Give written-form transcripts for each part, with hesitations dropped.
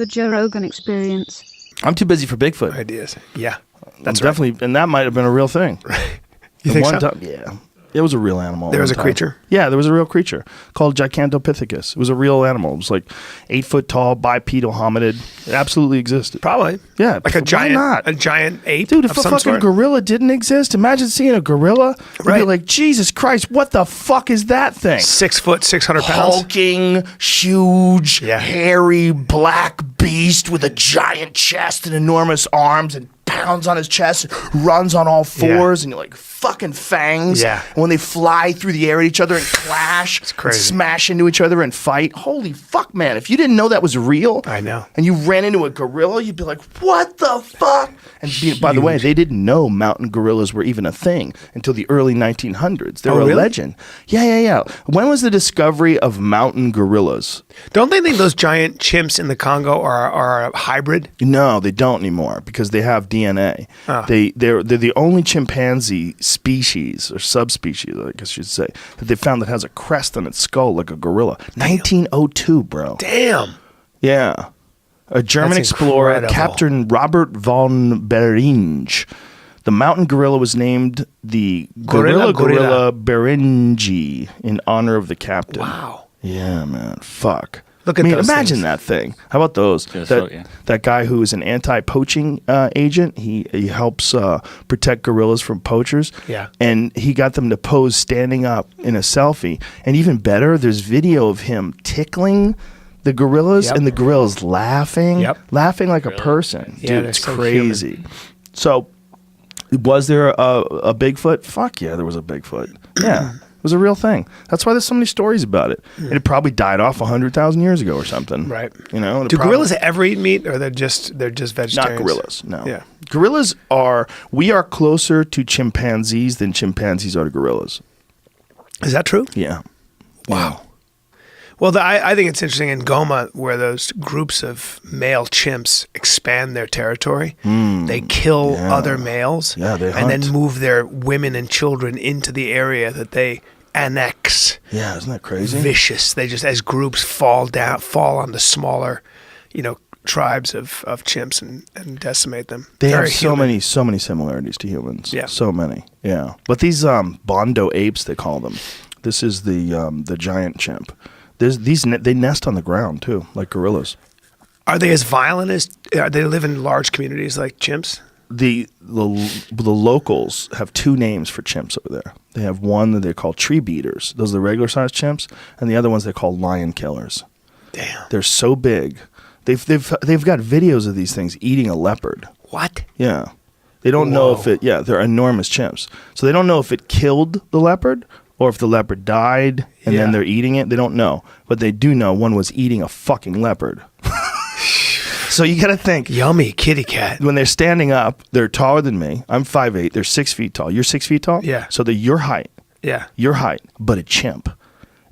The Joe Rogan Experience. I'm too busy for Bigfoot. Ideas. Yeah. That's definitely, and that might have been a real thing. You think so? Yeah. It was a real animal. There was a creature? Yeah, there was a real creature called Gigantopithecus. It was a real animal. It was like 8 foot tall, bipedal hominid. It absolutely existed. Probably. Yeah. Like a giant ape. Dude, if of a some fucking sort? gorilla didn't exist, imagine seeing a gorilla. You'd be Right. like, Jesus Christ, what the fuck is that thing? 6 foot, 600 pounds. Hulking, huge, Yeah. hairy, black beast with a giant chest and enormous arms and pounds on his chest, runs on all fours, and you're like, fucking fangs. Yeah. And when they fly through the air at each other and clash, It's crazy. and smash into each other and fight. Holy fuck, man. If you didn't know that was real, I know. and you ran into a gorilla, you'd be like, what the fuck? And by the way, they didn't know mountain gorillas were even a thing until the early 1900s. They were a really? legend. Yeah. When was the discovery of mountain gorillas? Don't they think those giant chimps in the Congo are a hybrid? No, they don't anymore because they have DNA. Oh. They're the only chimpanzee species or subspecies, I guess you should say, that they found that has a crest on its skull like a gorilla. 1902, bro. Damn. Yeah. A German That's explorer, incredible. Captain Robert von Beringe. The mountain gorilla was named the Gorilla Beringe in honor of the captain. Wow. Yeah, man. Fuck. Look at those imagine things. that thing. How about those? That guy who is an anti-poaching agent. He helps protect gorillas from poachers. Yeah. And he got them to pose standing up in a selfie. And even better, there's video of him tickling the gorillas, Yep. and the gorillas laughing, Yep. laughing like a person. Yeah, Dude, they're it's so crazy. So, was there a Bigfoot? Fuck yeah, there was a Bigfoot. Yeah. It was a real thing. That's why there's so many stories about it. And it probably died off 100,000 years ago or something. Right. You know. Do gorillas ever eat meat, or they're just vegetarians? Not gorillas. No. Yeah. Gorillas are. We are closer to chimpanzees than chimpanzees are to gorillas. Is that true? Yeah. Wow. Well, I think it's interesting in Goma where those groups of male chimps expand their territory. They kill other males Yeah, they and then hunt. move their women and children into the area that they annex. Yeah, isn't that crazy? Vicious. They just, as groups fall on the smaller, tribes of chimps and decimate them. They Very have so human. many similarities to humans. Yeah. So many. Yeah. But these bondo apes, they call them. This is the giant chimp. They nest on the ground too, like gorillas. Are they as violent as they live in large communities like chimps? The locals have two names for chimps over there. They have one that they call tree beaters. Those are the regular sized chimps, and the other ones they call lion killers. Damn. They're so big. They've got videos of these things eating a leopard. What? Yeah. They don't know if they're enormous chimps. So they don't know if it killed the leopard or if the leopard died and then they're eating it. They don't know. But they do know one was eating a fucking leopard. So you got to think. Yummy kitty cat. When they're standing up, they're taller than me. I'm 5'8". They're 6 feet tall. You're 6 feet tall? Yeah. So they're your height. Yeah. Your height, but a chimp.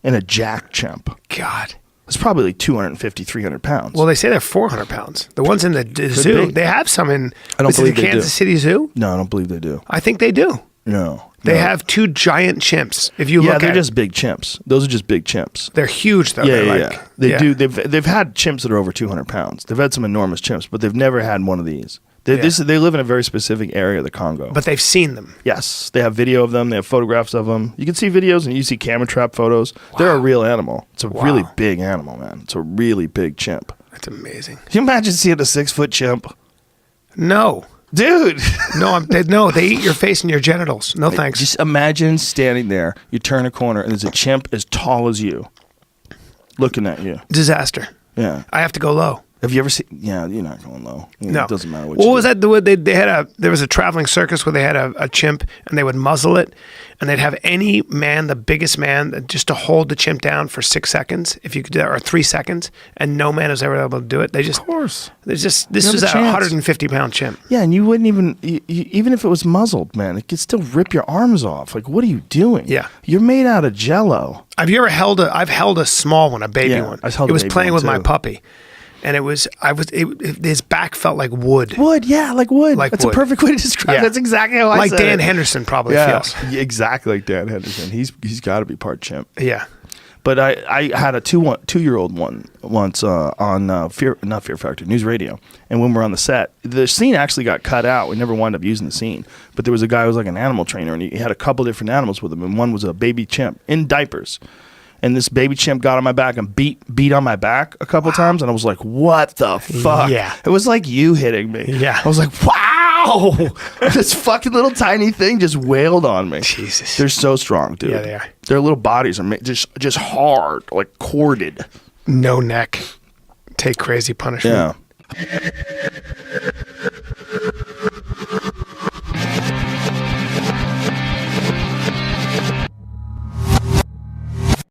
And a jack chimp. God. It's probably like 250, 300 pounds. Well, they say they're 400 pounds. The ones in the zoo, be. they have some in I don't believe the they do. Kansas City Zoo. No, I don't believe they do. I think they do. No. They no. have two giant chimps. If you Yeah, look they're at just big chimps. Those are just big chimps. they're huge though. Yeah, They're yeah, like, yeah. They do. They've had chimps that are over 200 pounds. They've had some enormous chimps, but they've never had one of these. They live in a very specific area of the Congo. But they've seen them. Yes, they have video of them. They have photographs of them. You can see videos and you see camera trap photos. They're a real animal. It's a really big animal, man. It's a really big chimp. That's amazing. Can you imagine seeing a 6 foot chimp? No. Dude. No, they eat your face and your genitals. No thanks. Just imagine standing there. You turn a corner and there's a chimp as tall as you looking at you. Disaster. Yeah. I have to go low. Have you ever seen? Yeah, you're not going low. No. It doesn't matter what What you was do. that? They had there was a traveling circus where they had a chimp and they would muzzle it and they'd have any man, the biggest man, just to hold the chimp down for 6 seconds, if you could do that, or 3 seconds, and no man was ever able to do it. Of course. This You was have a a chance. 150-pound chimp. Yeah, and you wouldn't even if it was muzzled, man, it could still rip your arms off. Like, what are you doing? Yeah. You're made out of Jello. Have you ever held I've held a small one, a baby Yeah, one. I held it a was baby playing one, with my too. puppy. And his back felt like wood. Wood, yeah, like wood. Like That's wood. a perfect way to describe Yeah. it. That's exactly how I Like said Dan it. Henderson probably Yeah, feels. exactly like Dan Henderson. He's got to be part chimp. Yeah. But I had a 2-year-old one once on not Fear Factor, News Radio. And when we were on the set, the scene actually got cut out. We never wound up using the scene. But there was a guy who was like an animal trainer, and he had a couple different animals with him. And one was a baby chimp in diapers. And this baby chimp got on my back and beat on my back a couple times. And I was like, what the fuck? Yeah. It was like you hitting me. Yeah. I was like, wow. This fucking little tiny thing just wailed on me. Jesus. They're so strong, dude. Yeah, they are. Their little bodies are just hard, like corded. No neck. Take crazy punishment. Yeah.